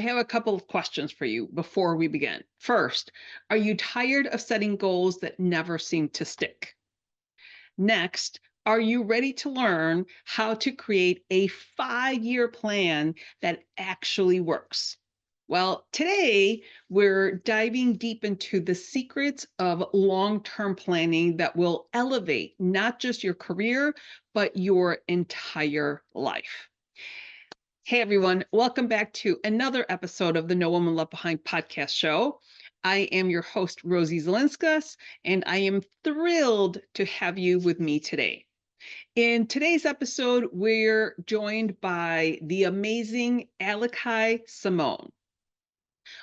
have a couple of questions for you before we begin. First, are you tired of setting goals that never seem to stick? Next, are you ready to learn how to create a 5-year plan that actually works? Well, today we're diving deep into the secrets of long-term planning that will elevate not just your career, but your entire life. Hey everyone, welcome back to another episode of the No Woman Left Behind podcast show. I am your host, Rosie Zilinskas, and I am thrilled to have you with me today. In today's episode, we're joined by the amazing Aliki Samone.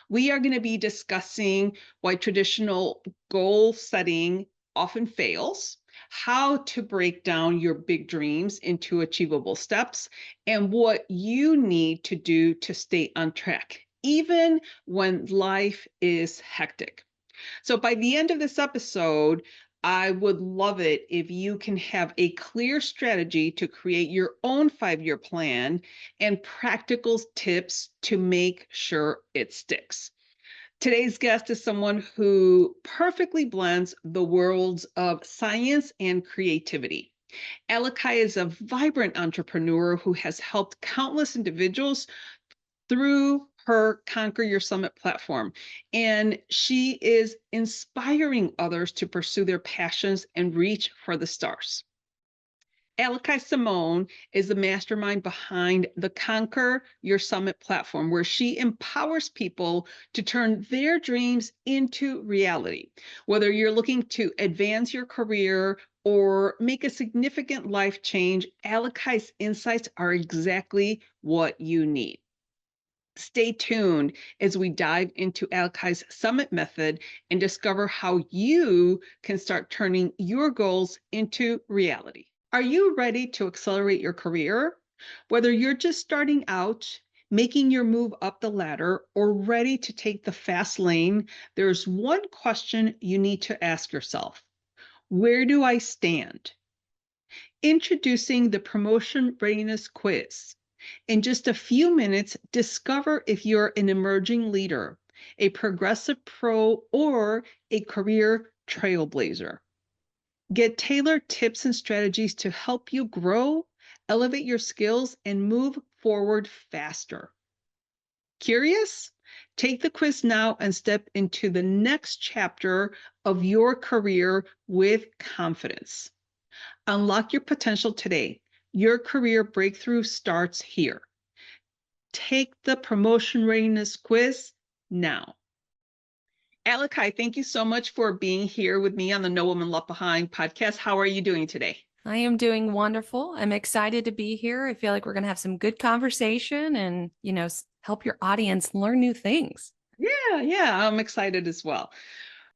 We are going to be discussing why traditional goal setting often fails, how to break down your big dreams into achievable steps, and what you need to do to stay on track, even when life is hectic. So by the end of this episode, I would love it if you can have a clear strategy to create your own 5-year plan and practical tips to make sure it sticks. Today's guest is someone who perfectly blends the worlds of science and creativity. Aliki is a vibrant entrepreneur who has helped countless individuals through her Conquer Your Summit platform. And she is inspiring others to pursue their passions and reach for the stars. Aliki Samone is the mastermind behind the Conquer Your Summit platform, where she empowers people to turn their dreams into reality. Whether you're looking to advance your career or make a significant life change, Aliki's insights are exactly what you need. Stay tuned as we dive into Aliki's Summit method and discover how you can start turning your goals into reality. Are you ready to accelerate your career? Whether you're just starting out, making your move up the ladder, or ready to take the fast lane, there's one question you need to ask yourself. Where do I stand? Introducing the Promotion Readiness Quiz. In just a few minutes, discover if you're an emerging leader, a progressive pro, or a career trailblazer. Get tailored tips and strategies to help you grow, elevate your skills, and move forward faster. Curious? Take the quiz now and step into the next chapter of your career with confidence. Unlock your potential today. Your career breakthrough starts here. Take the Promotion Readiness Quiz now. Aliki, thank you so much for being here with me on the No Woman Left Behind podcast. How are you doing today? I am doing wonderful. I'm excited to be here. I feel like we're going to have some good conversation and, help your audience learn new things. Yeah, I'm excited as well.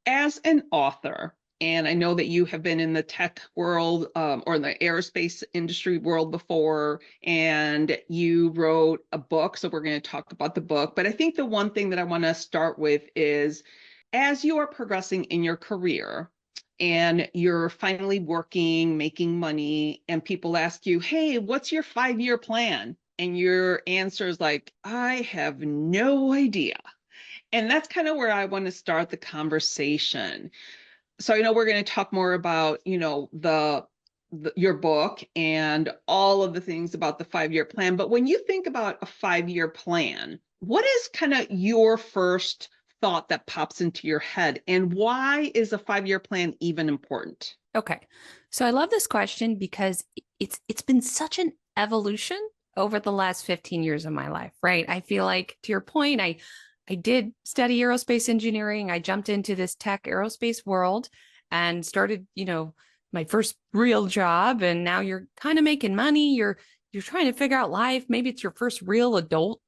As an author, and I know that you have been in the tech world or the aerospace industry world before, and you wrote a book. So we're going to talk about the book. But I think the one thing that I want to start with is, as you are progressing in your career and you're finally working, making money, and people ask you, hey, what's your 5-year plan? And your answer is like, I have no idea. And that's kind of where I want to start the conversation. So I know we're going to talk more about, your book and all of the things about the 5-year plan. But when you think about a 5-year plan, what is kind of your first thought that pops into your head? And why is a 5-year plan even important? Okay. So I love this question because it's been such an evolution over the last 15 years of my life, right? I feel like, to your point, I did study aerospace engineering. I jumped into this tech aerospace world and started, my first real job. And now you're kind of making money. You're trying to figure out life. Maybe it's your first real adult,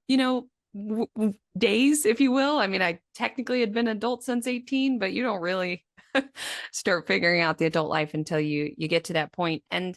days, if you will. I mean, I technically had been adult since 18, but you don't really start figuring out the adult life until you get to that point. And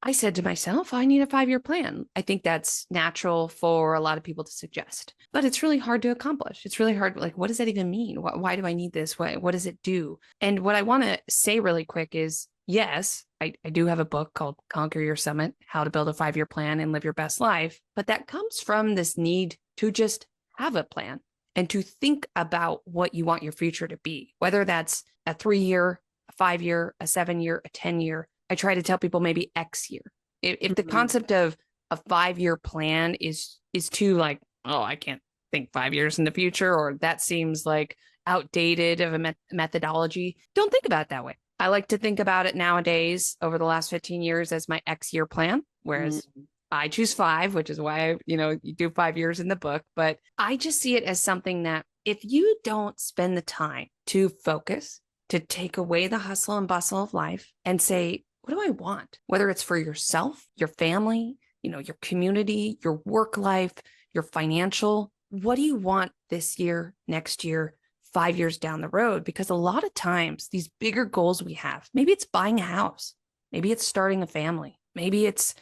I said to myself, I need a 5-year plan. I think that's natural for a lot of people to suggest, but it's really hard to accomplish. It's really hard. Like, what does that even mean? Why do I need this? What does it do? And what I want to say really quick is, yes, I do have a book called Conquer Your Summit, How to Build a 5-Year Plan and Live Your Best Life. But that comes from this need to just have a plan and to think about what you want your future to be, whether that's a 3-year, a 5-year, a 7-year, a 10-year. I try to tell people maybe X year. If the concept of a 5-year plan is too like, oh, I can't think 5 years in the future, or that seems like outdated of a methodology, don't think about it that way. I like to think about it nowadays over the last 15 years as my X year plan, whereas I choose 5, which is why, you do 5 years in the book. But I just see it as something that if you don't spend the time to focus, to take away the hustle and bustle of life and say, what do I want? Whether it's for yourself, your family, your community, your work life, your financial, what do you want this year, next year, 5 years down the road? Because a lot of times these bigger goals we have, maybe it's buying a house, maybe it's starting a family, maybe it's,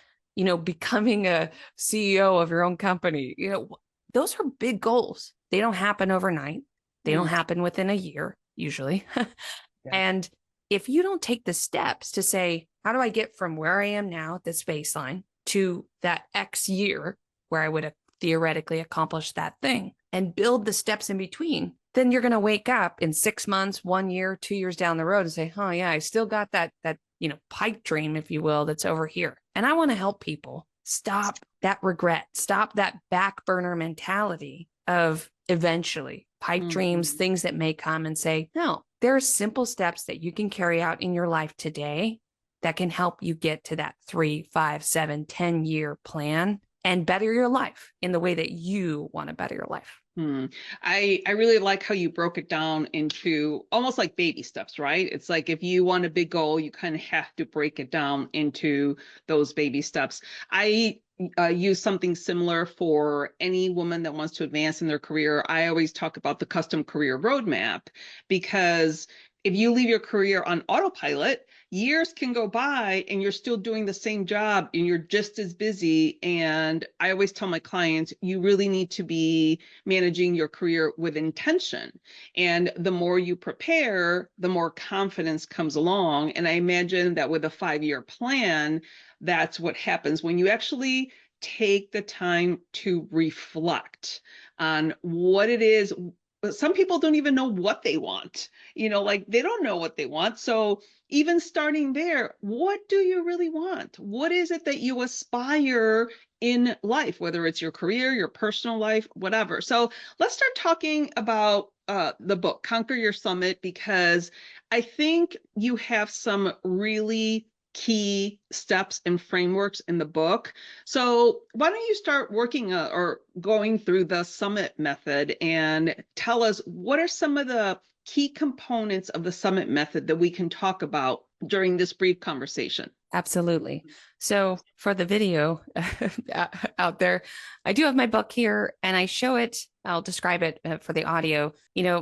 becoming a CEO of your own company. Those are big goals. They don't happen overnight. They don't happen within a year, usually. Yeah. And if you don't take the steps to say, how do I get from where I am now at this baseline to that X year where I would theoretically accomplish that thing and build the steps in between, then you're going to wake up in 6 months, 1 year, 2 years down the road and say, oh yeah, I still got that pipe dream, if you will, that's over here. And I want to help people stop that regret, stop that back burner mentality of eventually pipe dreams, things that may come, and say, no, there are simple steps that you can carry out in your life today that can help you get to that 3, 5, 7, 10-year plan and better your life in the way that you want to better your life. I really like how you broke it down into almost like baby steps, right? It's like if you want a big goal, you kind of have to break it down into those baby steps. I use something similar for any woman that wants to advance in their career. I always talk about the custom career roadmap, because if you leave your career on autopilot, years can go by and you're still doing the same job and you're just as busy. And I always tell my clients, you really need to be managing your career with intention. And the more you prepare, the more confidence comes along. And I imagine that with a 5-year plan, that's what happens when you actually take the time to reflect on what it is. But some people don't even know what they want, like they don't know what they want. So even starting there, what do you really want? What is it that you aspire in life, whether it's your career, your personal life, whatever. So let's start talking about the book, Conquer Your Summit, because I think you have some really key steps and frameworks in the book. So why don't you start working or going through the summit method and tell us what are some of the key components of the summit method that we can talk about during this brief conversation? Absolutely. So for the video out there, I do have my book here and I show it. I'll describe it for the audio.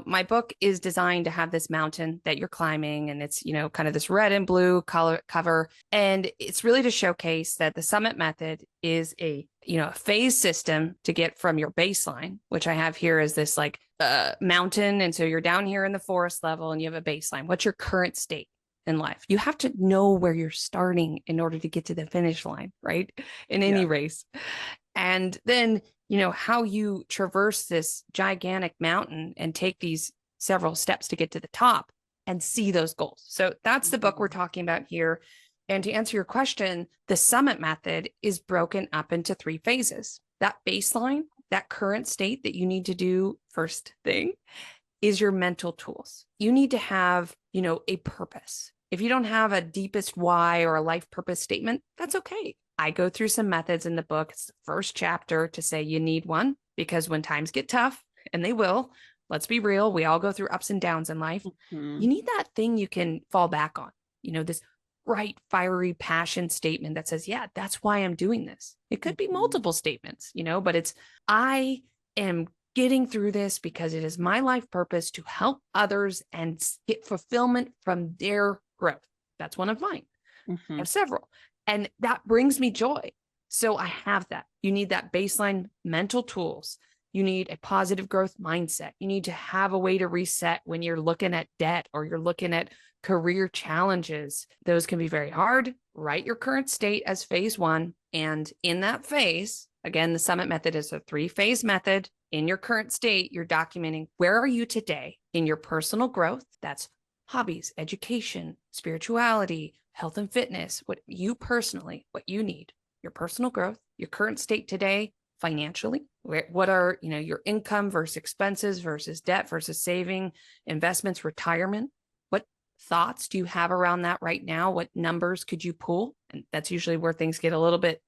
My book is designed to have this mountain that you're climbing, and it's, kind of this red and blue color cover. And it's really to showcase that the summit method is a phase system to get from your baseline, which I have here as this like mountain. And so you're down here in the forest level and you have a baseline. What's your current state in life? You have to know where you're starting in order to get to the finish line, right? In any race. And then, how you traverse this gigantic mountain and take these several steps to get to the top and see those goals. So that's the book we're talking about here. And to answer your question, the summit method is broken up into 3 phases. That baseline, that current state that you need to do first thing, is your mental tools. You need to have, a purpose. If you don't have a deepest why or a life purpose statement, that's okay. I go through some methods in the book. It's the first chapter to say you need one, because when times get tough, and they will, let's be real, we all go through ups and downs in life. You need that thing you can fall back on, this bright, fiery passion statement that says, yeah, that's why I'm doing this. It could be multiple statements, but it's, I am getting through this because it is my life purpose to help others and get fulfillment from their growth. That's one of mine. I have several. And that brings me joy. So I have that. You need that baseline mental tools. You need a positive growth mindset. You need to have a way to reset when you're looking at debt or you're looking at career challenges. Those can be very hard. Write your current state as phase 1. And in that phase, again, the summit method is a 3-phase method. in your current state, you're documenting where are you today in your personal growth. That's hobbies, education, spirituality, health and fitness, what you personally, what you need, your personal growth, your current state today, financially, what are, your income versus expenses versus debt versus saving, investments, retirement. What thoughts do you have around that right now? What numbers could you pull? And that's usually where things get a little bit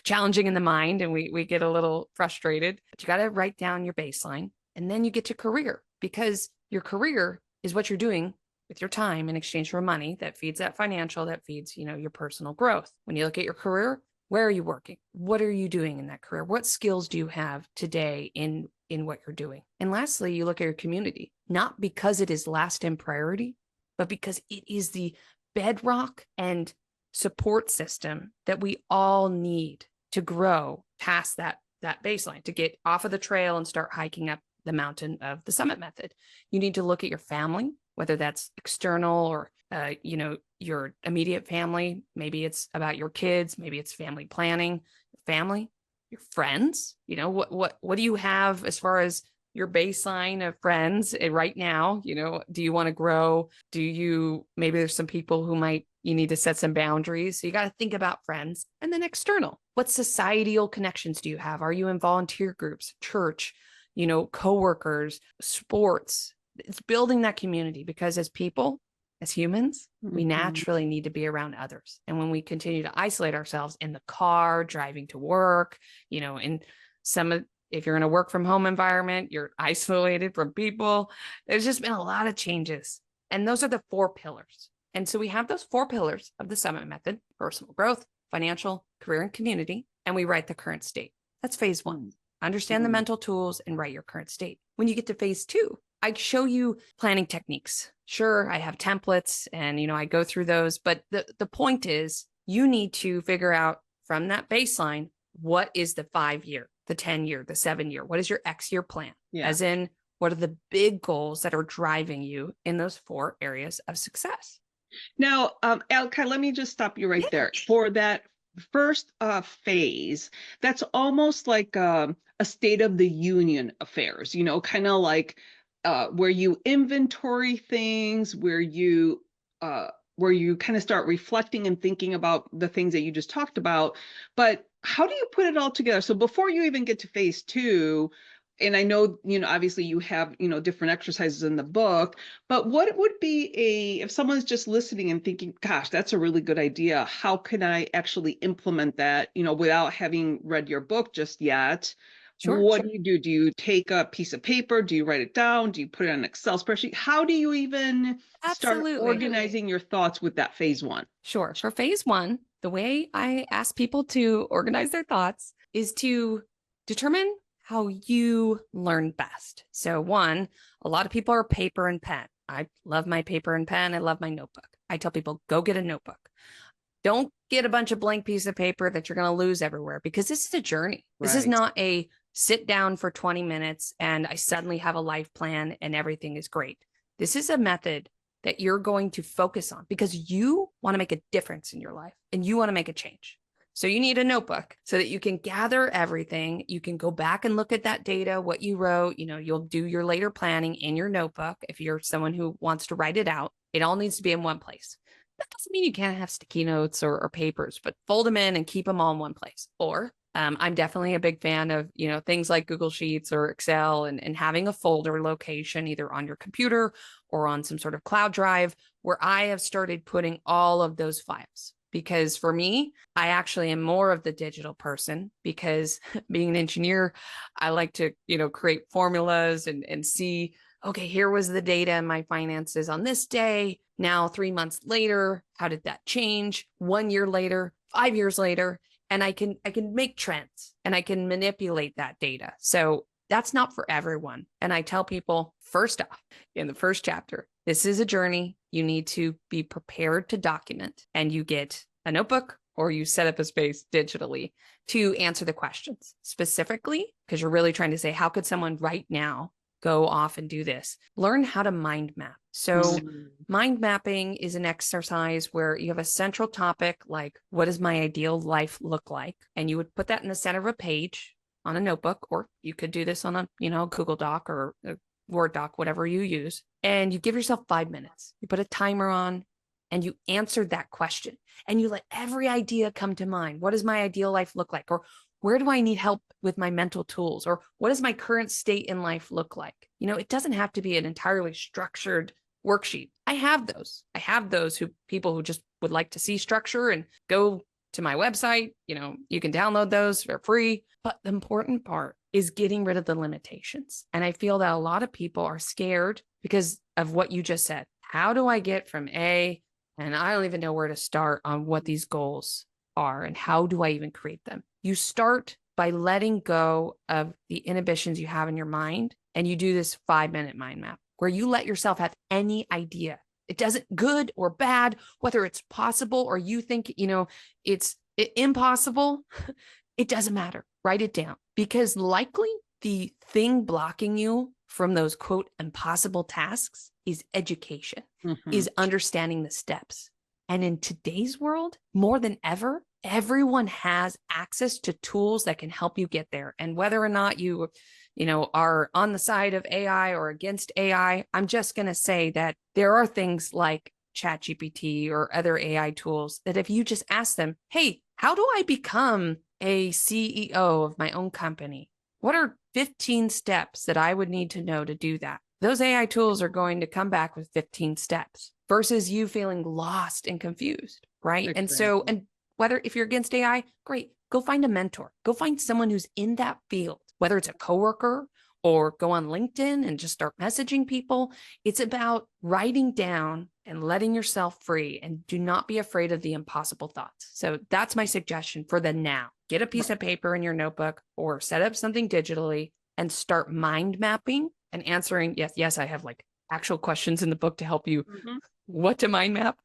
challenging in the mind and we get a little frustrated. But you got to write down your baseline, and then you get to career, because your career is what you're doing with your time in exchange for money that feeds that financial, that feeds, your personal growth. When you look at your career, where are you working? What are you doing in that career? What skills do you have today in what you're doing? And lastly, you look at your community, not because it is last in priority, but because it is the bedrock and support system that we all need to grow past that baseline, to get off of the trail and start hiking up the mountain of the summit method. You need to look at your family, whether that's external or your immediate family. Maybe it's about your kids, maybe it's family planning, family, your friends. What do you have as far as your baseline of friends right now? Do you want to grow? Maybe there's some people who you need to set some boundaries. So you got to think about friends. And then external, what societal connections do you have? Are you in volunteer groups, church, coworkers, sports? It's building that community, because as people, as humans, we naturally need to be around others. And when we continue to isolate ourselves in the car, driving to work, if you're in a work from home environment, you're isolated from people. There's just been a lot of changes. And those are the 4 pillars. And so we have those 4 pillars of the summit method: personal growth, financial, career, and community. And we write the current state. That's phase 1. Understand the mental tools and write your current state. When you get to phase 2, I show you planning techniques. Sure, I have templates and, I go through those. But the point is, you need to figure out from that baseline, what is the 5-year, the 10-year, the 7-year? What is your X-year plan? Yeah. As in, what are the big goals that are driving you in those 4 areas of success? Now, Aliki, let me just stop you right there. For that first phase, that's almost like a state of the union affairs, kind of like where you inventory things, where you kind of start reflecting and thinking about the things that you just talked about. But how do you put it all together? So before you even get to phase 2, and I know, obviously you have, different exercises in the book, but what would be if someone's just listening and thinking, gosh, that's a really good idea. How can I actually implement that, without having read your book just yet? Sure. What do you do? Do you take a piece of paper? Do you write it down? Do you put it on an Excel spreadsheet? How do you even start organizing your thoughts with that phase 1? Sure. For phase 1, the way I ask people to organize their thoughts is to determine how you learn best. So 1, a lot of people are paper and pen. I love my paper and pen. I love my notebook. I tell people, go get a notebook. Don't get a bunch of blank piece of paper that you're going to lose everywhere, because this is a journey. Right. This is not a sit down for 20 minutes and I suddenly have a life plan and everything is great. This is a method that you're going to focus on because you want to make a difference in your life and you want to make a change. So you need a notebook so that you can gather everything. You can go back and look at that data, what you wrote. You'll do your later planning in your notebook. If you're someone who wants to write it out, it all needs to be in one place. That doesn't mean you can't have sticky notes or papers, but fold them in and keep them all in one place. Or I'm definitely a big fan of, things like Google Sheets or Excel and having a folder location either on your computer or on some sort of cloud drive where I have started putting all of those files. Because for me, I actually am more of the digital person because being an engineer, I like to, create formulas and see, okay, here was the data in my finances on this day. Now, 3 months later, how did that change? 1 year later, 5 years later, and I can make trends and I can manipulate that data. So that's not for everyone. And I tell people, first off, in the first chapter, this is a journey. You need to be prepared to document, and you get a notebook or you set up a space digitally to answer the questions specifically, because you're really trying to say, how could someone right now go off and do this? Learn how to mind map. So mind mapping is an exercise where you have a central topic, like what does my ideal life look like? And you would put that in the center of a page. on a notebook, or you could do this on a, Google Doc or a Word doc, whatever you use. And you give yourself 5 minutes. You put a timer on and you answer that question and you let every idea come to mind. What does my ideal life look like? Or where do I need help with my mental tools? Or what does my current state in life look like? It doesn't have to be an entirely structured worksheet. I have those. People who just would like to see structure and go to my website. You can download those for free. But the important part is getting rid of the limitations. And I feel that a lot of people are scared because of what you just said. How do I get from A, and I don't even know where to start on what these goals are and how do I even create them? You start by letting go of the inhibitions you have in your mind, and you do this 5-minute mind map where you let yourself have any idea. It doesn't good or bad, whether it's possible or you think, it's impossible. It doesn't matter. Write it down, because likely the thing blocking you from those quote impossible tasks is education, is understanding the steps. And in today's world, more than ever, everyone has access to tools that can help you get there. And whether or not you are on the side of AI or against AI, I'm just going to say that there are things like ChatGPT or other AI tools that if you just ask them, hey, how do I become a CEO of my own company? What are 15 steps that I would need to know to do that? Those AI tools are going to come back with 15 steps versus you feeling lost and confused, right? Exactly. And whether if you're against AI, great, go find a mentor, go find someone who's in that field, whether it's a coworker or go on LinkedIn and just start messaging people. It's about writing down and letting yourself free, and do not be afraid of the impossible thoughts. So that's my suggestion for the now. Get a piece of paper in your notebook or set up something digitally and start mind mapping and answering. Yes, I have like actual questions in the book to help you what to mind map.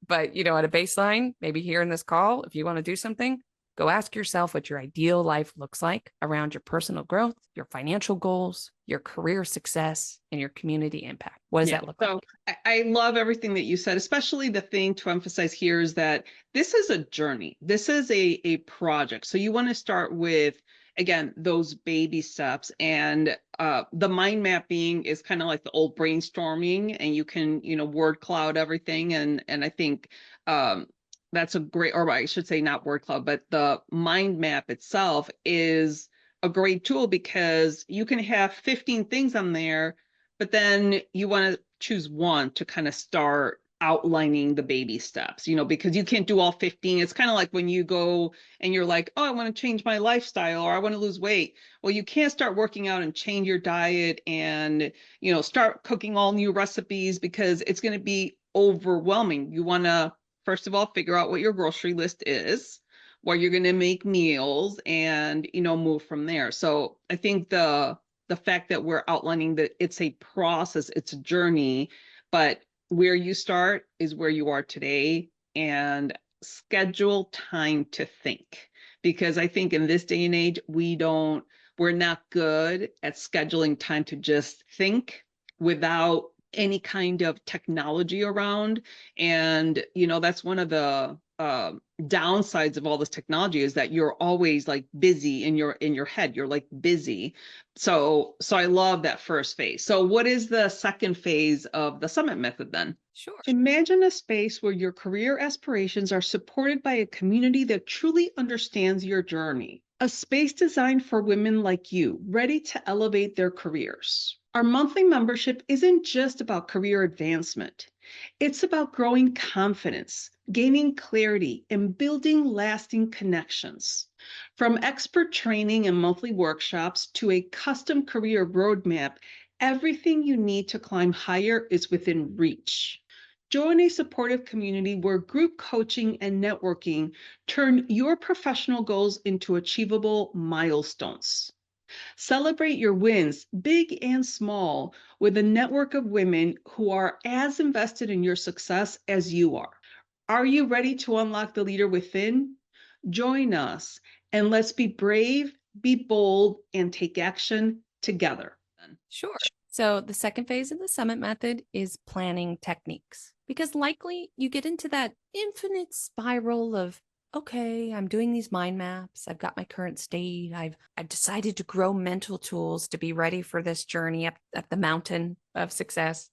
But, at a baseline, maybe here in this call, if you want to do something, go ask yourself what your ideal life looks like around your personal growth, your financial goals, your career success, and your community impact. What does that look like? I love everything that you said, especially the thing to emphasize here is that this is a journey. This is a project. So you want to start with, again, those baby steps, and the mind mapping is kind of like the old brainstorming, and you can, word cloud everything. And I think that's a great, or I should say not word cloud, but the mind map itself is a great tool because you can have 15 things on there, but then you want to choose one to kind of start outlining the baby steps, because you can't do all 15. It's kind of like when you go and you're like, oh, I want to change my lifestyle or I want to lose weight. Well, you can't start working out and change your diet and, start cooking all new recipes because it's going to be overwhelming. You want to, first of all, figure out what your grocery list is, where you're going to make meals, and, move from there. So I think the fact that we're outlining that it's a process, it's a journey, but where you start is where you are today, and schedule time to think. Because I think in this day and age, we're not good at scheduling time to just think without any kind of technology around. And, that's one of the downsides of all this technology, is that you're always like busy in your head. You're like busy. So I love that first phase. So what is the second phase of the summit method then? Sure. Imagine a space where your career aspirations are supported by a community that truly understands your journey. A space designed for women like you, ready to elevate their careers. Our monthly membership isn't just about career advancement. It's about growing confidence, gaining clarity, and building lasting connections. From expert training and monthly workshops to a custom career roadmap, everything you need to climb higher is within reach. Join a supportive community where group coaching and networking turn your professional goals into achievable milestones. Celebrate your wins, big and small, with a network of women who are as invested in your success as you are. Are you ready to unlock the leader within? Join us, and let's be brave, be bold, and take action together. Sure. So the second phase of the summit method is planning techniques, because likely you get into that infinite spiral of okay, I'm doing these mind maps. I've got my current state. I've decided to grow mental tools to be ready for this journey up the mountain of success.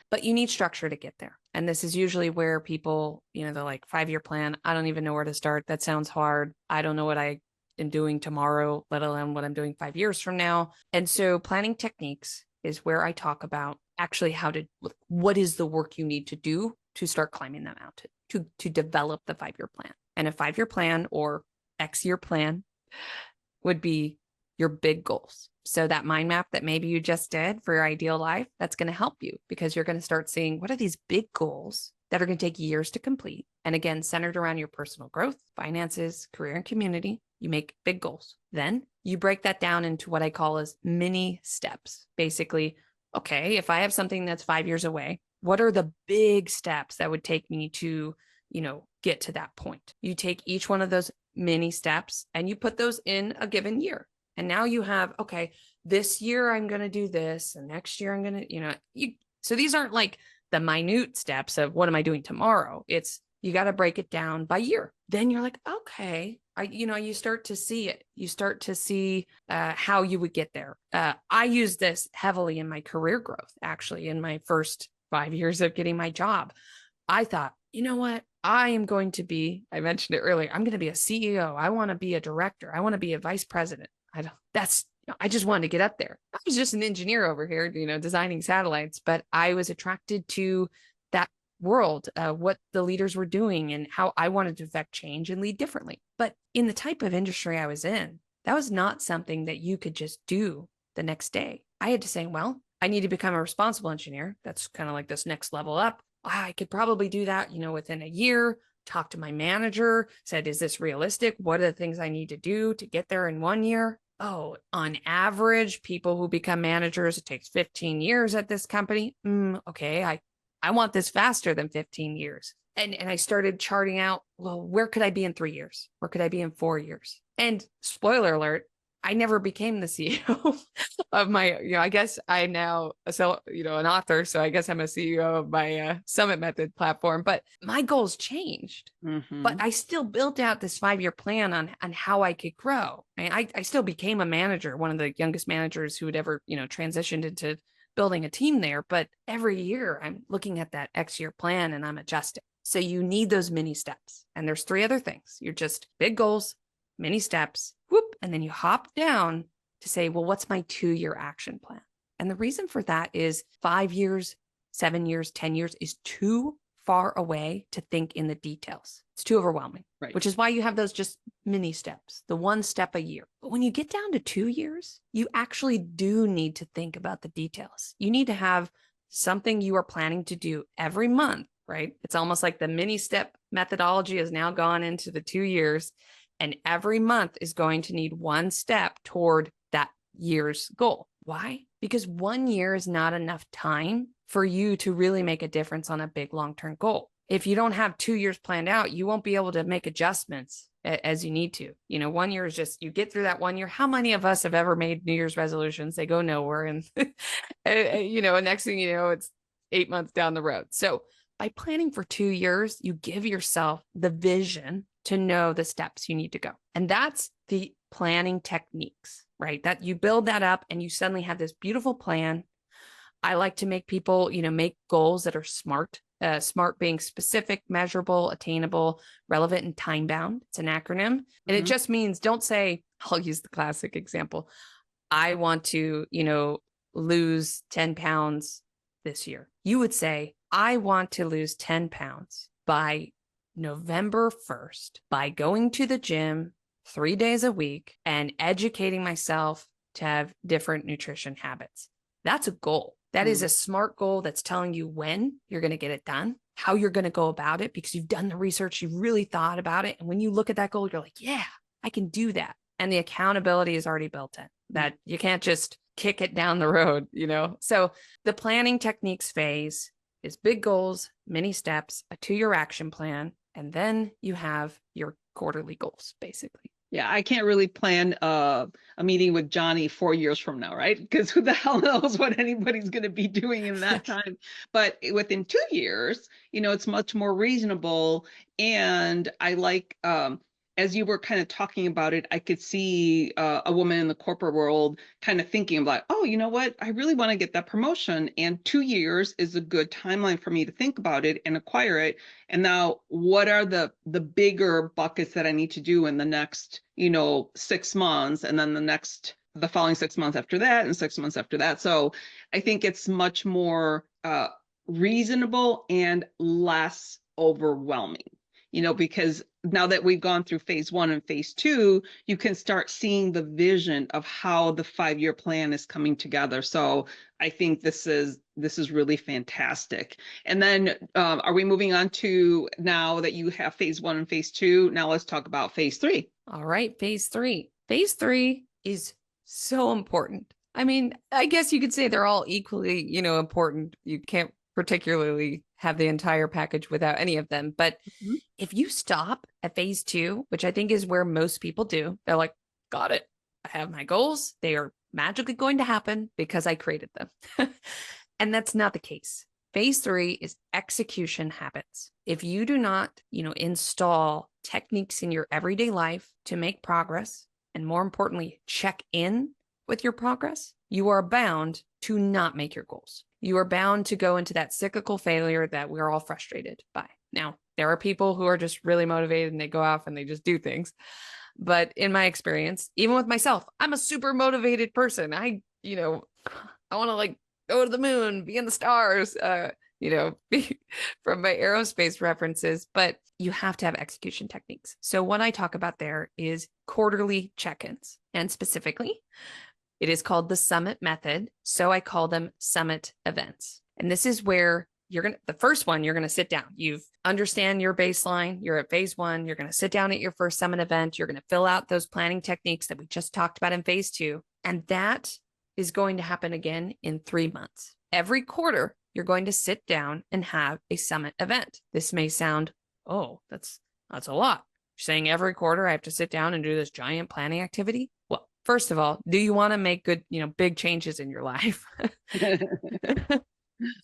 But you need structure to get there. And this is usually where people, they're like, 5-year plan. I don't even know where to start. That sounds hard. I don't know what I am doing tomorrow, let alone what I'm doing 5 years from now. And so planning techniques is where I talk about actually what is the work you need to do to start climbing that mountain, to develop the 5-year plan. And a 5-year plan or X-year plan would be your big goals. So that mind map that maybe you just did for your ideal life, that's going to help you because you're going to start seeing what are these big goals that are going to take years to complete. And again, centered around your personal growth, finances, career, and community. You make big goals. Then you break that down into what I call as mini steps. Basically, okay, if I have something that's 5 years away, what are the big steps that would take me to, get to that point? You take each one of those mini steps and you put those in a given year. And now you have, okay, this year I'm going to do this, and next year I'm going to, so these aren't like the minute steps of what am I doing tomorrow? It's, you got to break it down by year. Then you're like, okay, you start to see it. You start to see how you would get there. I use this heavily in my career growth, actually, in my first 5 years of getting my job. I thought, you know what? I mentioned it earlier, I'm going to be a CEO. I want to be a director. I want to be a vice president. I just wanted to get up there. I was just an engineer over here, designing satellites, but I was attracted to that world, what the leaders were doing and how I wanted to affect change and lead differently. But in the type of industry I was in, that was not something that you could just do the next day. I had to say, well, I need to become a responsible engineer. That's kind of like this next level up. I could probably do that, within a year. Talk to my manager, said, is this realistic? What are the things I need to do to get there in 1 year? Oh, on average, people who become managers, it takes 15 years at this company. Okay, I want this faster than 15 years. And I started charting out, well, where could I be in 3 years? Where could I be in 4 years? And spoiler alert, I never became the CEO of my, I guess I'm now an author. So I guess I'm a CEO of my Summit Method platform, but my goals changed. Mm-hmm. But I still built out this 5-year plan on how I could grow. I still became a manager, one of the youngest managers who had ever, transitioned into building a team there. But every year I'm looking at that X-year plan and I'm adjusting. So you need those mini steps. And there's 3 other things. You're just big goals, mini steps, whoop, and then you hop down to say, well, what's my 2-year action plan? And the reason for that is 5 years, 7 years, 10 years is too far away to think in the details. It's too overwhelming, Right. Which is why you have those just mini steps, the 1 step a year. But when you get down to 2 years, you actually do need to think about the details. You need to have something you are planning to do every month, right? It's almost like the mini step methodology has now gone into the 2 years. And every month is going to need 1 step toward that year's goal. Why? Because 1 year is not enough time for you to really make a difference on a big long-term goal. If you don't have 2 years planned out, you won't be able to make adjustments as you need to. 1 year is just, you get through that 1 year. How many of us have ever made New Year's resolutions? They go nowhere. And, and next thing you know, it's 8 months down the road. So by planning for 2 years, you give yourself the vision to know the steps you need to go. And that's the planning techniques, right? That you build that up and you suddenly have this beautiful plan. I like to make people, make goals that are SMART, SMART being specific, measurable, attainable, relevant, and time bound. It's an acronym. And it just means, don't say, I'll use the classic example. I want to, lose 10 pounds this year. You would say, I want to lose 10 pounds by November 1st by going to the gym 3 days a week and educating myself to have different nutrition habits. That's a goal. That is a SMART goal that's telling you when you're going to get it done, how you're going to go about it, because you've done the research, you've really thought about it. And when you look at that goal, you're like, yeah, I can do that. And the accountability is already built in, that you can't just kick it down the road, So the planning techniques phase is big goals, mini steps, a 2-year action plan, and then you have your quarterly goals, basically. Yeah, I can't really plan a meeting with Johnny 4 years from now, right? Because who the hell knows what anybody's going to be doing in that time. But within 2 years, it's much more reasonable. And I like as you were kind of talking about it, I could see a woman in the corporate world kind of thinking of like, oh, you know what? I really want to get that promotion. And 2 years is a good timeline for me to think about it and acquire it. And now what are the bigger buckets that I need to do in the next, 6 months, and then the following 6 months after that, and 6 months after that. So I think it's much more reasonable and less overwhelming, because now that we've gone through phase one and phase two, you can start seeing the vision of how the 5-year plan is coming together. So I think this is really fantastic. And then are we moving on to, now that you have phase one and phase two, now let's talk about phase three. All right, phase three. Phase three is so important. I mean, I guess you could say they're all equally, important. You can't particularly have the entire package without any of them. But if you stop at phase two, which I think is where most people do, they're like, got it. I have my goals. They are magically going to happen because I created them. And that's not the case. Phase three is execution habits. If you do not, install techniques in your everyday life to make progress, and more importantly, check in with your progress, you are bound to not make your goals. You are bound to go into that cyclical failure that we're all frustrated by. Now, there are people who are just really motivated and they go off and they just do things. But in my experience, even with myself, I'm a super motivated person. I want to like go to the moon, be in the stars, be from my aerospace references, but you have to have execution techniques. So what I talk about there is quarterly check-ins, and specifically, it is called the summit method. So I call them summit events. And this is where the first one, you're going to sit down. You've understand your baseline. You're at phase one. You're going to sit down at your first summit event. You're going to fill out those planning techniques that we just talked about in phase two. And that is going to happen again in 3 months. Every quarter, you're going to sit down and have a summit event. This may sound, oh, that's a lot. You're saying every quarter I have to sit down and do this giant planning activity? Well, first of all, do you want to make good, big changes in your life?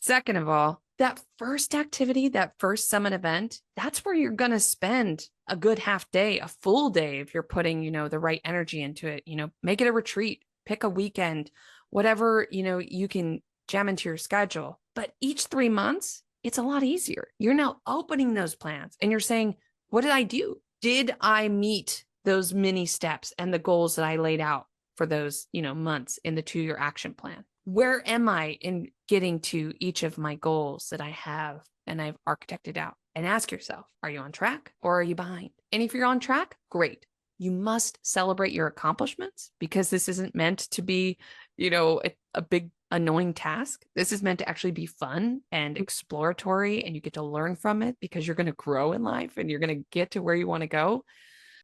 Second of all, that first activity, that first summit event, that's where you're going to spend a good half day, a full day, if you're putting, the right energy into it. Make it a retreat, pick a weekend, whatever, you can jam into your schedule. But each 3 months, it's a lot easier. You're now opening those plans and you're saying, what did I do? Did I meet those mini steps and the goals that I laid out for those, months in the 2-year action plan? Where am I in getting to each of my goals that I have and I've architected out? And ask yourself, are you on track or are you behind? And if you're on track, great. You must celebrate your accomplishments, because this isn't meant to be, a big annoying task. This is meant to actually be fun and exploratory, and you get to learn from it because you're going to grow in life and you're going to get to where you want to go.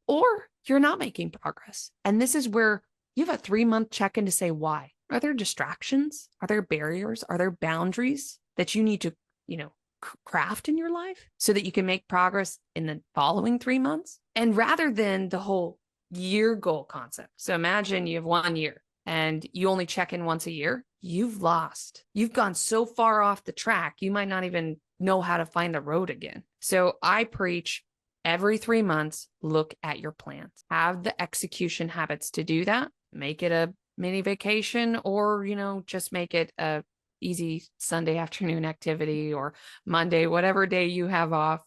Or you're not making progress. And this is where you have a 3-month check-in to say why. Are there distractions? Are there barriers? Are there boundaries that you need to, craft in your life so that you can make progress in the following 3 months? And rather than the whole year goal concept. So imagine you have 1 year and you only check in once a year. You've lost. You've gone so far off the track, you might not even know how to find the road again. So I preach every 3 months, look at your plans. Have the execution habits to do that. Make it a mini vacation, or, just make it a easy Sunday afternoon activity, or Monday, whatever day you have off.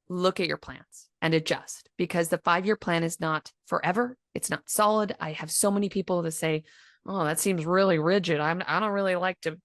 Look at your plans and adjust, because the 5-year plan is not forever. It's not solid. I have so many people that say, oh, that seems really rigid. I don't really like to,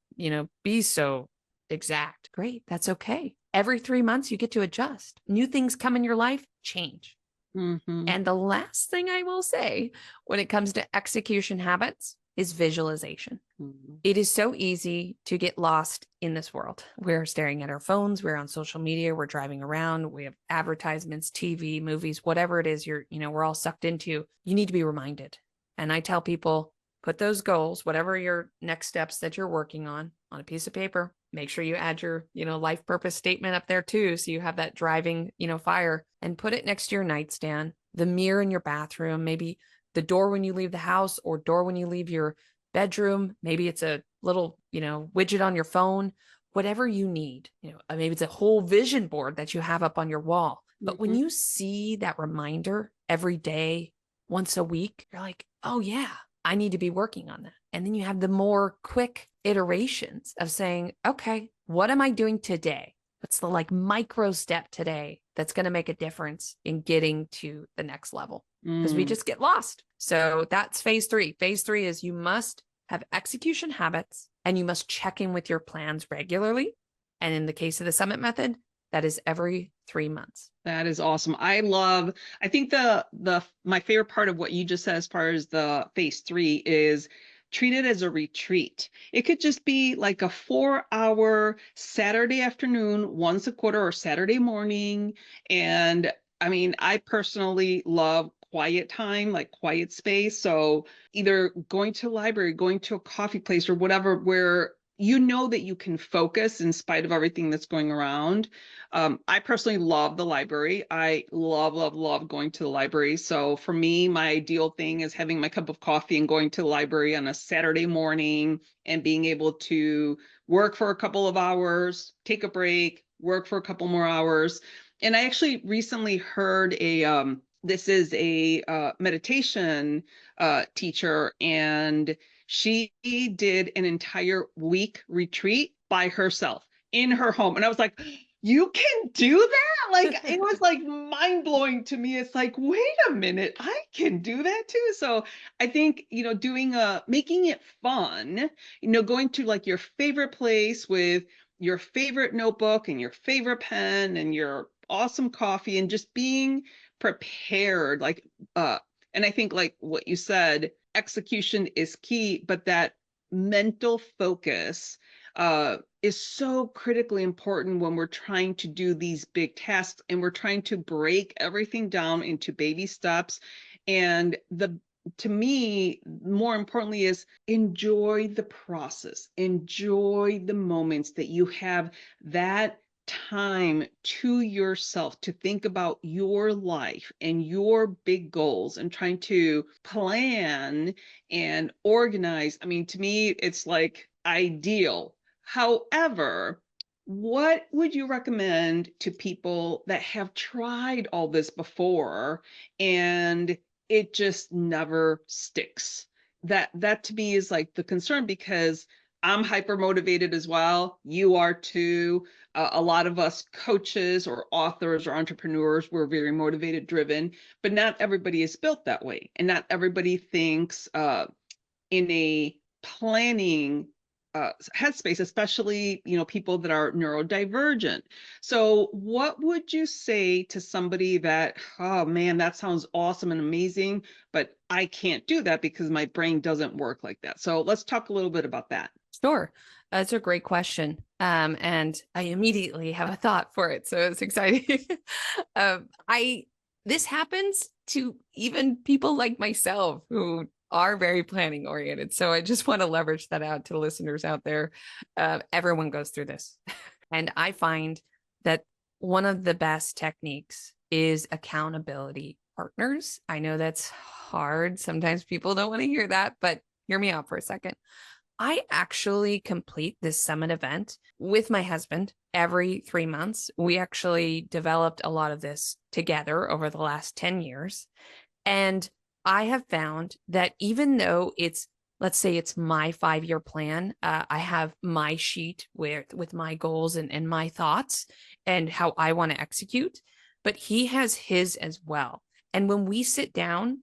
be so exact. Great. That's okay. Every 3 months, you get to adjust. New things come in your life, change. Mm-hmm. And the last thing I will say when it comes to execution habits is visualization. Mm-hmm. It is so easy to get lost in this world. We're staring at our phones. We're on social media. We're driving around. We have advertisements, TV, movies, whatever it is we're all sucked into. You need to be reminded. And I tell people, put those goals, whatever your next steps that you're working on a piece of paper. Make sure you add your, life purpose statement up there too. So you have that driving, fire, and put it next to your nightstand, the mirror in your bathroom, maybe the door when you leave the house, or door when you leave your bedroom. Maybe it's a little, widget on your phone, whatever you need. Maybe it's a whole vision board that you have up on your wall. But when Mhm. you see that reminder every day, once a week, you're like, oh, yeah, I need to be working on that. And then you have the more quick iterations of saying, okay, what am I doing today? What's the like micro step today that's going to make a difference in getting to the next level? Because we Mm. just get lost. So that's phase three. Phase three is you must have execution habits and you must check in with your plans regularly. And in the case of the summit method, that is every 3 months. That is awesome. I think the my favorite part of what you just said as far as the phase three is treat it as a retreat. It could just be like a 4 hour Saturday afternoon, once a quarter, or Saturday morning. And I mean, I personally love quiet time, like quiet space. So either going to a library, going to a coffee place or whatever, where you know that you can focus in spite of everything that's going around. I personally love the library. I love, love, love going to the library. So for me, my ideal thing is having my cup of coffee and going to the library on a Saturday morning and being able to work for a couple of hours, take a break, work for a couple more hours. And I actually recently heard this is a meditation teacher, and she did an entire week retreat by herself in her home. And I was like, you can do that? Like, it was like mind blowing to me. It's like, wait a minute, I can do that too. So I think, making it fun, going to like your favorite place with your favorite notebook and your favorite pen and your awesome coffee and just being prepared. And I think like what you said, execution is key, but that mental focus is so critically important when we're trying to do these big tasks and we're trying to break everything down into baby steps. And to me, more importantly, is enjoy the process, enjoy the moments that you have that time to yourself to think about your life and your big goals and trying to plan and organize. I mean, to me, it's like ideal. However, what would you recommend to people that have tried all this before and it just never sticks? That to me is like the concern, because I'm hyper motivated as well. You are too. A lot of us coaches or authors or entrepreneurs, we're very motivated, driven, but not everybody is built that way, and not everybody thinks in a planning headspace, especially people that are neurodivergent. So what would you say to somebody that, oh man, that sounds awesome and amazing, but I can't do that because my brain doesn't work like that? So let's talk a little bit about that. Sure. That's a great question. And I immediately have a thought for it. So it's exciting. I this happens to even people like myself who are very planning oriented. So I just want to leverage that out to the listeners out there. Everyone goes through this. And I find that one of the best techniques is accountability partners. I know that's hard. Sometimes people don't want to hear that, but hear me out for a second. I actually complete this summit event with my husband every 3 months. We actually developed a lot of this together over the last 10 years. And I have found that even though let's say it's my 5 year plan, I have my sheet with my goals and my thoughts and how I want to execute, but he has his as well. And when we sit down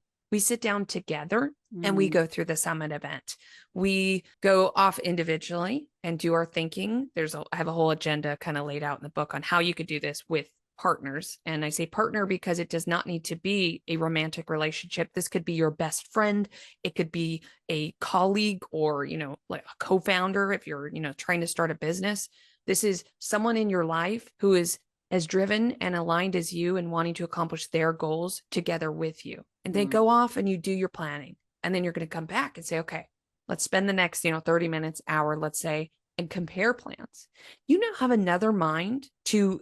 together and we go through the summit event. We go off individually and do our thinking. I have a whole agenda kind of laid out in the book on how you could do this with partners. And I say partner because it does not need to be a romantic relationship. This could be your best friend. It could be a colleague or, like a co-founder if you're, trying to start a business. This is someone in your life who is as driven and aligned as you and wanting to accomplish their goals together with you. And then go off and you do your planning. And then you're going to come back and say, okay, let's spend the next, 30 minutes, hour, let's say, and compare plans. You now have another mind to,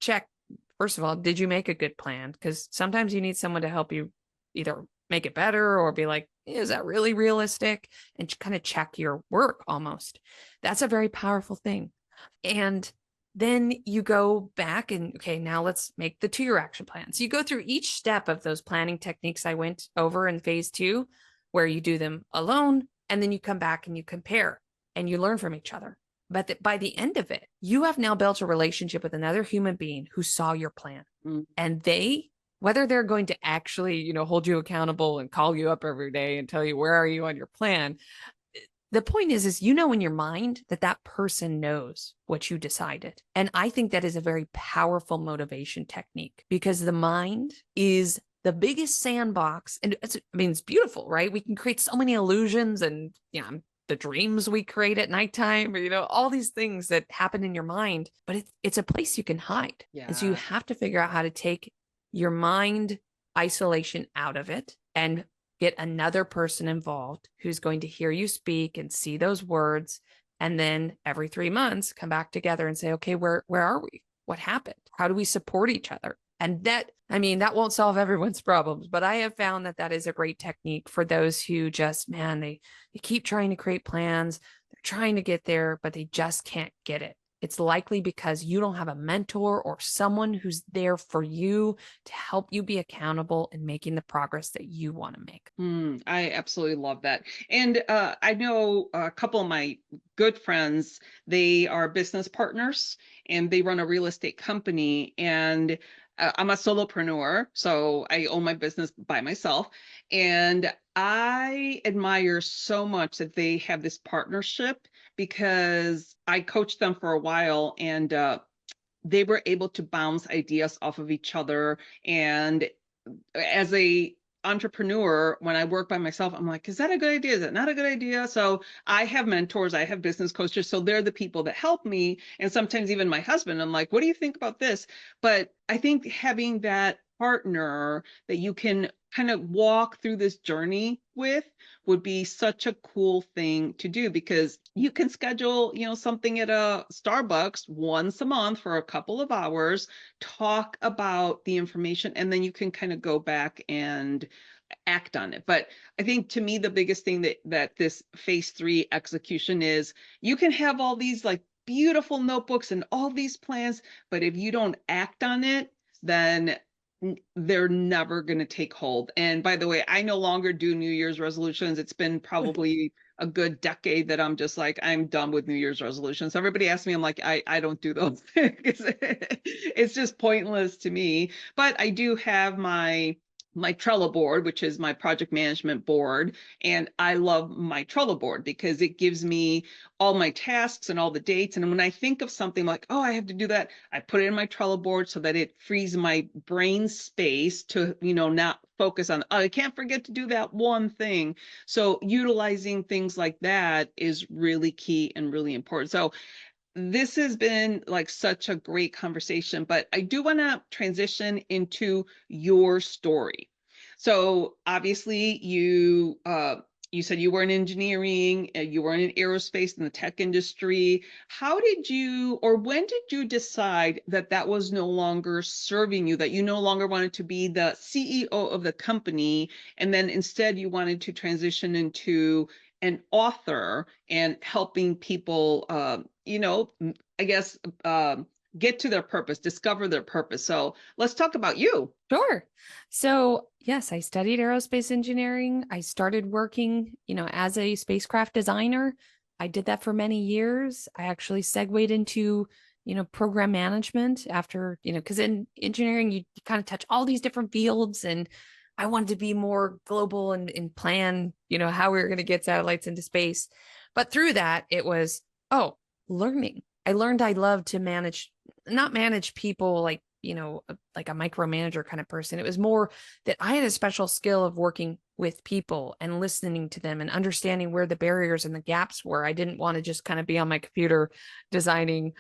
check, first of all, did you make a good plan? Because sometimes you need someone to help you either make it better or be like, is that really realistic? And kind of check your work almost. That's a very powerful thing. And then you go back and, okay, now let's make the 2-year action plan. So you go through each step of those planning techniques I went over in phase 2, where you do them alone, and then you come back and you compare and you learn from each other. But by the end of it, you have now built a relationship with another human being who saw your plan. And they, whether they're going to actually, hold you accountable and call you up every day and tell you, where are you on your plan? The point is in your mind that person knows what you decided. And I think that is a very powerful motivation technique, because the mind is the biggest sandbox. And it's beautiful, right? We can create so many illusions and, the dreams we create at nighttime, all these things that happen in your mind, but it's a place you can hide. Yeah. And so you have to figure out how to take your mind isolation out of it and get another person involved who's going to hear you speak and see those words. And then every 3 months, come back together and say, okay, where are we? What happened? How do we support each other? And that won't solve everyone's problems, but I have found that is a great technique for those who just, they keep trying to create plans. They're trying to get there, but they just can't get it. It's likely because you don't have a mentor or someone who's there for you to help you be accountable in making the progress that you want to make. I absolutely love that. And I know a couple of my good friends, they are business partners and they run a real estate company. And I'm a solopreneur, so I own my business by myself. And I admire so much that they have this partnership, because I coached them for a while, and they were able to bounce ideas off of each other. And as a entrepreneur, when I work by myself, I'm like, is that a good idea? Is that not a good idea? So I have mentors, I have business coaches. So they're the people that help me. And sometimes even my husband, I'm like, what do you think about this? But I think having that partner that you can kind of walk through this journey with would be such a cool thing to do, because you can schedule, something at a Starbucks once a month for a couple of hours, talk about the information, and then you can kind of go back and act on it. But I think, to me, the biggest thing that this phase 3 execution is, you can have all these like beautiful notebooks and all these plans, but if you don't act on it, then they're never going to take hold. And by the way, I no longer do New Year's resolutions. It's been probably a good decade that I'm just like, I'm done with New Year's resolutions. Everybody asks me, I'm like, I don't do those. It's just pointless to me. But I do have my Trello board, which is my project management board. And I love my Trello board because it gives me all my tasks and all the dates. And when I think of something like, oh, I have to do that, I put it in my Trello board so that it frees my brain space to, not focus on, oh, I can't forget to do that one thing. So utilizing things like that is really key and really important. So this has been like such a great conversation, but I do want to transition into your story. So obviously you said you were in engineering, you were in aerospace in the tech industry. How did you, or when did you decide that was no longer serving you, that you no longer wanted to be the CEO of the company, and then instead you wanted to transition into an author and helping people, I guess, get to their purpose, discover their purpose. So let's talk about you. Sure. So yes, I studied aerospace engineering. I started working, as a spacecraft designer. I did that for many years. I actually segued into, program management after, because in engineering, you kind of touch all these different fields, and I wanted to be more global and plan, how we were going to get satellites into space. But through that, it was, learning. I learned I love to not manage people like a micromanager kind of person. It was more that I had a special skill of working with people and listening to them and understanding where the barriers and the gaps were. I didn't want to just kind of be on my computer designing,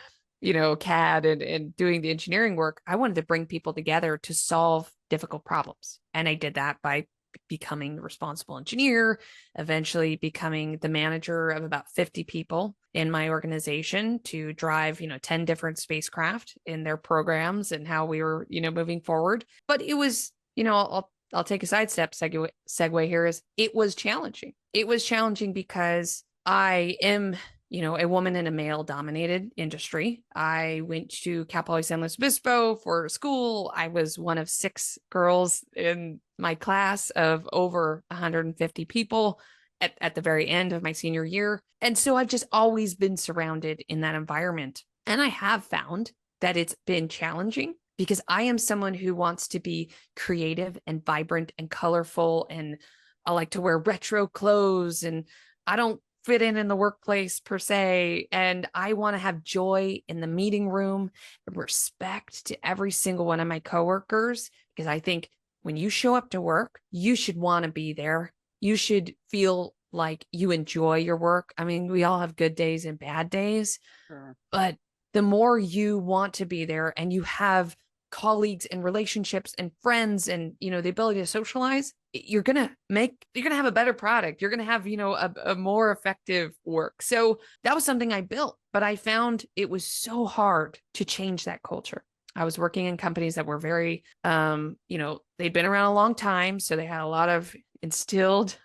CAD and doing the engineering work. I wanted to bring people together to solve difficult problems. And I did that by becoming the responsible engineer, eventually becoming the manager of about 50 people in my organization to drive, 10 different spacecraft in their programs and how we were, moving forward. But it was, I'll take a sidestep segue here, is it was challenging. It was challenging because I am a woman in a male dominated industry. I went to Cal Poly San Luis Obispo for school. I was one of 6 girls in my class of over 150 people at the very end of my senior year. And so I've just always been surrounded in that environment. And I have found that it's been challenging because I am someone who wants to be creative and vibrant and colorful. And I like to wear retro clothes, and I don't fit in the workplace per se. And I want to have joy in the meeting room, respect to every single one of my coworkers, because I think when you show up to work, you should want to be there. You should feel like you enjoy your work. I mean, we all have good days and bad days, Sure. but the more you want to be there and you have colleagues and relationships and friends and, the ability to socialize, you're going to have a better product. You're going to have, a more effective work. So that was something I built, but I found it was so hard to change that culture. I was working in companies that were very, they'd been around a long time. So they had a lot of instilled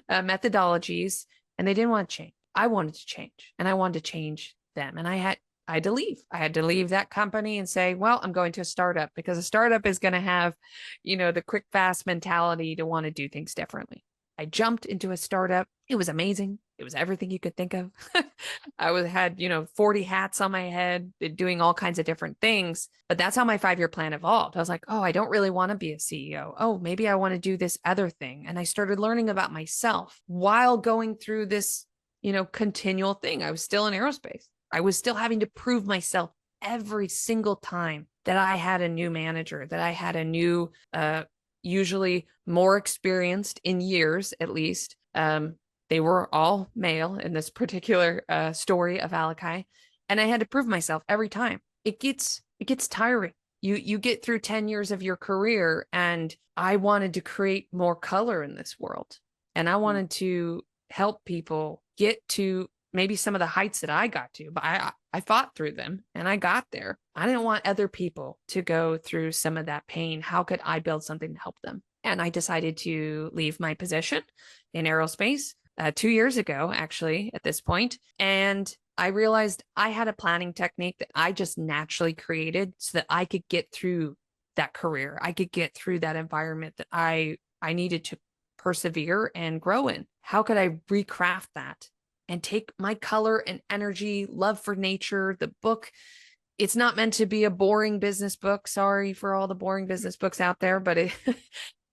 methodologies, and they didn't want to change. I wanted to change, and I wanted to change them. And I had to leave. I had to leave that company and say, well, I'm going to a startup, because a startup is going to have, the quick, fast mentality to want to do things differently. I jumped into a startup. It was amazing. It was everything you could think of. had 40 hats on my head, doing all kinds of different things. But that's how my 5-year plan evolved. I was like, oh, I don't really want to be a CEO. Oh, maybe I want to do this other thing. And I started learning about myself while going through this, continual thing. I was still in aerospace. I was still having to prove myself every single time that I had a new manager, that I had a new, usually more experienced in years, at least. They were all male in this particular story of Aliki. And I had to prove myself every time. It gets tiring. You get through 10 years of your career, and I wanted to create more color in this world. And I wanted to help people get to maybe some of the heights that I got to, but I fought through them and I got there. I didn't want other people to go through some of that pain. How could I build something to help them? And I decided to leave my position in aerospace 2 years ago, actually, at this point. And I realized I had a planning technique that I just naturally created so that I could get through that career. I could get through that environment that I needed to persevere and grow in. How could I recraft that and take my color and energy, love for nature, the book? It's not meant to be a boring business book. Sorry for all the boring business books out there, but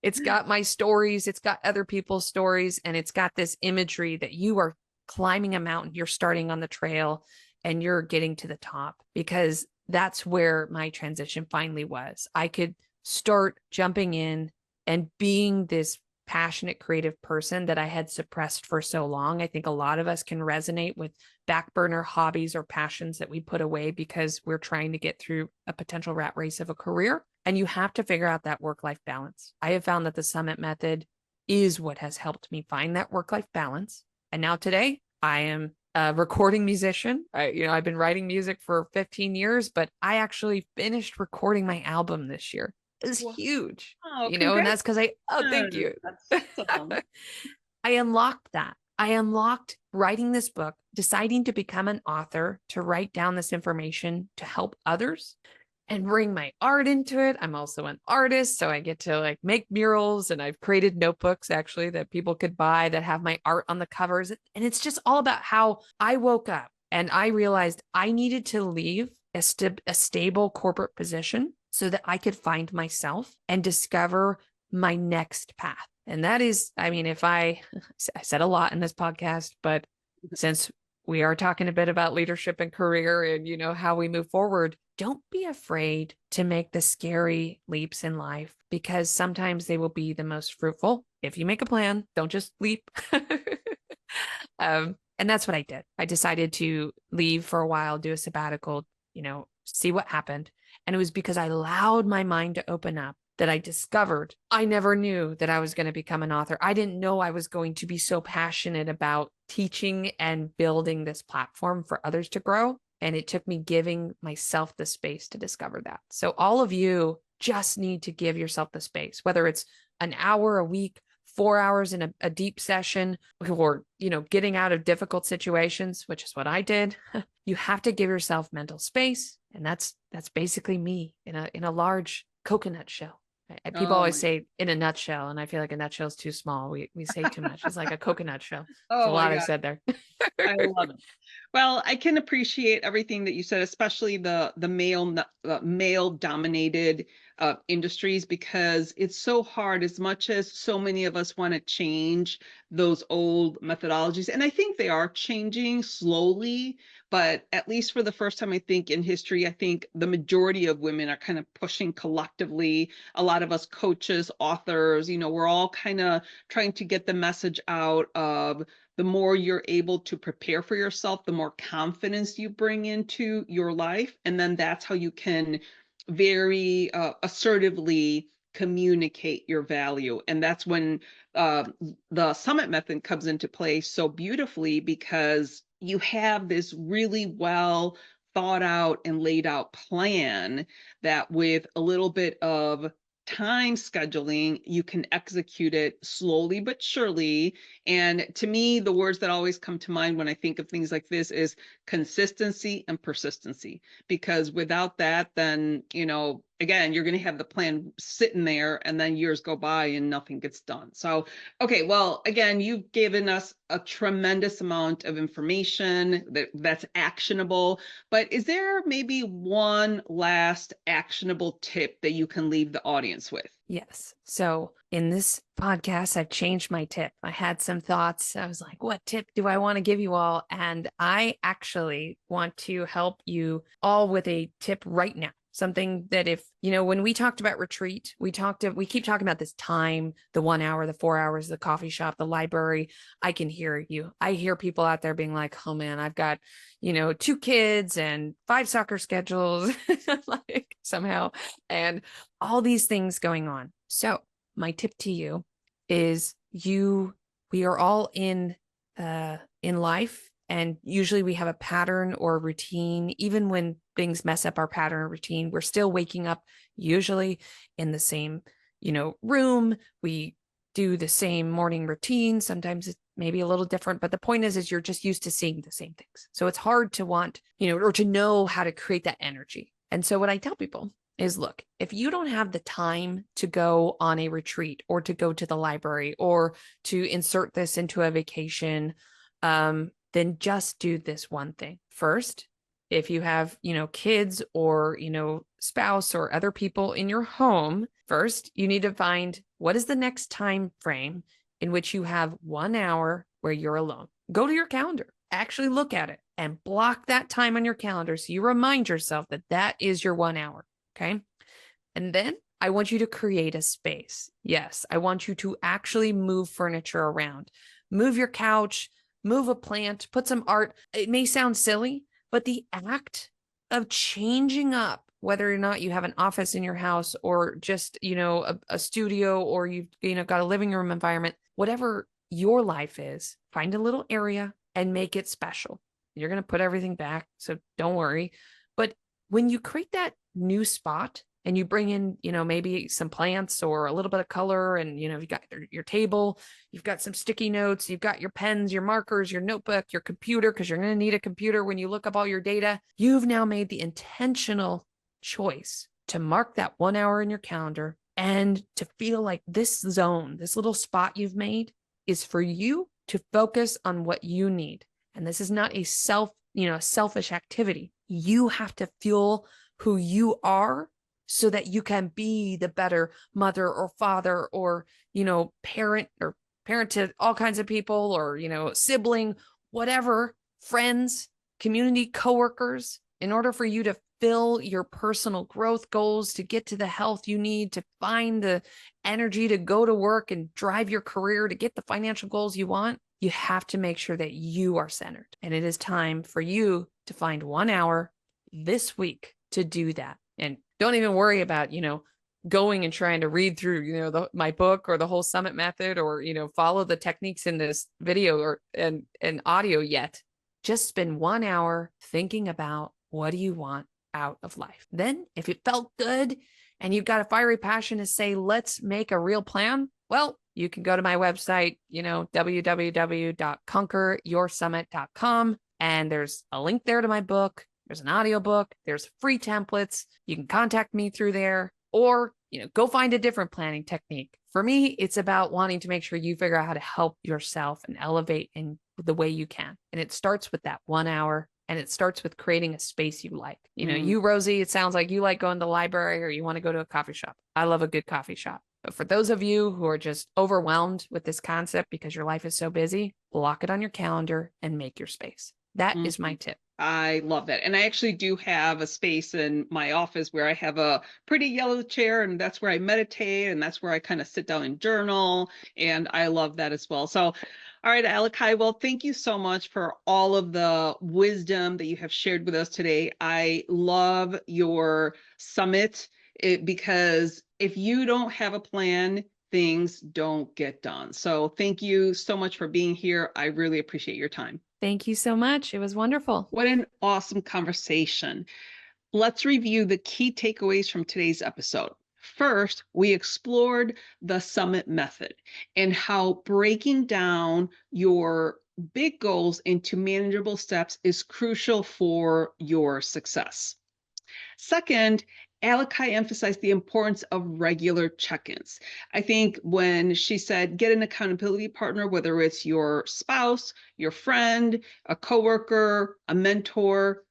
it's got my stories, it's got other people's stories, and it's got this imagery that you are climbing a mountain, you're starting on the trail, and you're getting to the top, because that's where my transition finally was. I could start jumping in and being this passionate, creative person that I had suppressed for so long. I think a lot of us can resonate with back burner hobbies or passions that we put away because we're trying to get through a potential rat race of a career. And you have to figure out that work-life balance. I have found that the Summit method is what has helped me find that work-life balance. And now today I am a recording musician. I've been writing music for 15 years, but I actually finished recording my album this year. It's huge, Oh, and that's because thank you. That's awesome. I unlocked that. I unlocked writing this book, deciding to become an author, to write down this information to help others and bring my art into it. I'm also an artist, so I get to make murals, and I've created notebooks actually that people could buy that have my art on the covers. And it's just all about how I woke up and I realized I needed to leave a stable corporate position so that I could find myself and discover my next path. And that is, I said a lot in this podcast, but since we are talking a bit about leadership and career and, how we move forward, don't be afraid to make the scary leaps in life, because sometimes they will be the most fruitful. If you make a plan, don't just leap. And that's what I did. I decided to leave for a while, do a sabbatical, see what happened. And it was because I allowed my mind to open up that I discovered I never knew that I was going to become an author. I didn't know I was going to be so passionate about teaching and building this platform for others to grow. And it took me giving myself the space to discover that. So all of you just need to give yourself the space, whether it's an hour a week, 4 hours in a deep session, or, getting out of difficult situations, which is what I did. You have to give yourself mental space. And that's basically me in a large coconut shell. People Oh always my, say in a nutshell, and I feel like a nutshell is too small. We say too much. It's like a coconut shell. It's a oh my lot I God. said there. I love it. Well, I can appreciate everything that you said, especially the male dominated industries, because it's so hard. As much as so many of us want to change those old methodologies, and I think they are changing slowly, but at least for the first time, I think in history, I think the majority of women are kind of pushing collectively. A lot of us coaches, authors, we're all kind of trying to get the message out of the more you're able to prepare for yourself, the more confidence you bring into your life. And then that's how you can very assertively communicate your value. And that's when uh, the summit method comes into play so beautifully, because you have this really well thought out and laid out plan that with a little bit of time scheduling, you can execute it slowly but surely. And to me, the words that always come to mind when I think of things like this is consistency and persistency. Because without that, then, again, you're going to have the plan sitting there and then years go by and nothing gets done. So, okay, well, again, you've given us a tremendous amount of information that's actionable. But is there maybe one last actionable tip that you can leave the audience with? Yes. So in this podcast, I've changed my tip. I had some thoughts. I was like, what tip do I want to give you all? And I actually want to help you all with a tip right now. Something that if, when we talked about retreat, we keep talking about this time, the 1 hour, the 4 hours, the coffee shop, the library. I can hear you. I hear people out there being like, oh man, I've got, 2 kids and 5 soccer schedules, like somehow, and all these things going on. So my tip to you is we are all in life. And usually we have a pattern or a routine. Even when things mess up our pattern or routine, we're still waking up usually in the same, room. We do the same morning routine. Sometimes it's maybe a little different, but the point is you're just used to seeing the same things. So it's hard to want, or to know how to create that energy. And so what I tell people is, look, if you don't have the time to go on a retreat or to go to the library or to insert this into a vacation, then just do this one thing. First, if you have, kids or, spouse or other people in your home, first, you need to find what is the next time frame in which you have 1 hour where you're alone. Go to your calendar, actually look at it and block that time on your calendar. So you remind yourself that that is your 1 hour. Okay. And then I want you to create a space. Yes. I want you to actually move furniture around, move your couch, move a plant, put some art. It may sound silly, but the act of changing up, whether or not you have an office in your house or just, a studio, or you've, got a living room environment, whatever your life is, find a little area and make it special. You're going to put everything back, so don't worry. But when you create that new spot, and you bring in, maybe some plants or a little bit of color, and, you've got your table, you've got some sticky notes, you've got your pens, your markers, your notebook, your computer, because you're going to need a computer when you look up all your data. You've now made the intentional choice to mark that 1 hour in your calendar and to feel like this zone, this little spot you've made is for you to focus on what you need. And this is not a selfish activity. You have to fuel who you are so that you can be the better mother or father or, parent to all kinds of people, or, sibling, whatever, friends, community, coworkers, in order for you to fill your personal growth goals, to get to the health you need, to find the energy to go to work and drive your career, to get the financial goals you want. You have to make sure that you are centered. And it is time for you to find 1 hour this week to do that. And don't even worry about, going and trying to read through, my book or the whole summit method, or, follow the techniques in this video or and audio yet. Just spend 1 hour thinking about, what do you want out of life? Then if it felt good and you've got a fiery passion to say, let's make a real plan, well, you can go to my website, www.conqueryoursummit.com. And there's a link there to my book. There's an audiobook. There's free templates. You can contact me through there, or, go find a different planning technique. For me, it's about wanting to make sure you figure out how to help yourself and elevate in the way you can. And it starts with that 1 hour, and it starts with creating a space you like. You, Rosie, it sounds like you like going to the library or you want to go to a coffee shop. I love a good coffee shop. But for those of you who are just overwhelmed with this concept because your life is so busy, block it on your calendar and make your space. That is my tip. I love that. And I actually do have a space in my office where I have a pretty yellow chair, and that's where I meditate, and that's where I kind of sit down and journal. And I love that as well. So, all right, Aliki, well, thank you so much for all of the wisdom that you have shared with us today. I love your summit because if you don't have a plan, things don't get done. So thank you so much for being here. I really appreciate your time. Thank you so much. It was wonderful. What an awesome conversation. Let's review the key takeaways from today's episode. First, we explored the summit method and how breaking down your big goals into manageable steps is crucial for your success. Second, Aliki emphasized the importance of regular check-ins. I think when she said, get an accountability partner, whether it's your spouse, your friend, a coworker, a mentor,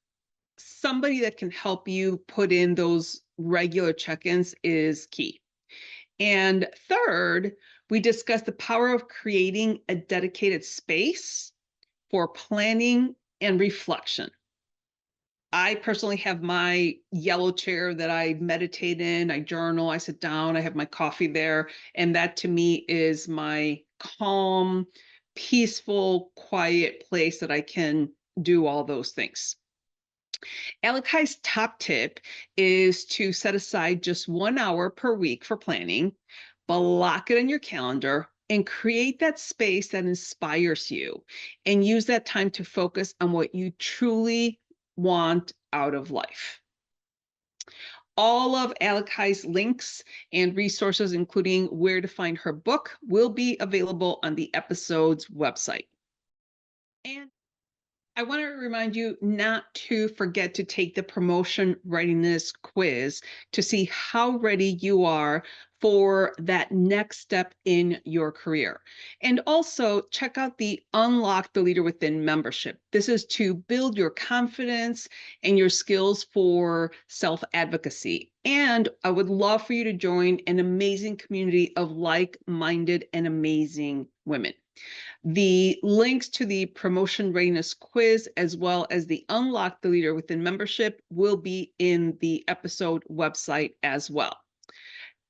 somebody that can help you put in those regular check-ins is key. And third, we discussed the power of creating a dedicated space for planning and reflection. I personally have my yellow chair that I meditate in, I journal, I sit down, I have my coffee there. And that to me is my calm, peaceful, quiet place that I can do all those things. Aliki's top tip is to set aside just 1 hour per week for planning, block it in your calendar, and create that space that inspires you, and use that time to focus on what you truly want out of life. All of Aliki's links and resources, including where to find her book, will be available on the episode's website. And I want to remind you not to forget to take the promotion readiness quiz to see how ready you are for that next step in your career. And also check out the Unlock the Leader Within membership. This is to build your confidence and your skills for self-advocacy. And I would love for you to join an amazing community of like-minded and amazing women. The links to the promotion readiness quiz, as well as the Unlock the Leader Within membership, will be in the episode website as well.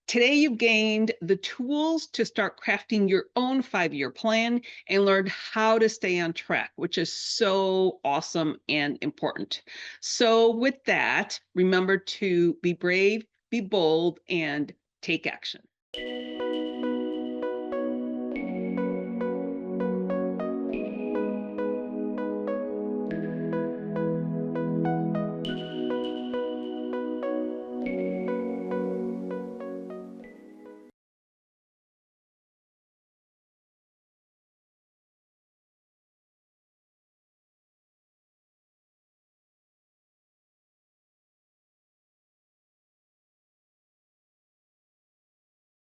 Today, you've gained the tools to start crafting your own 5-year plan and learned how to stay on track, which is so awesome and important. So with that, remember to be brave, be bold, and take action.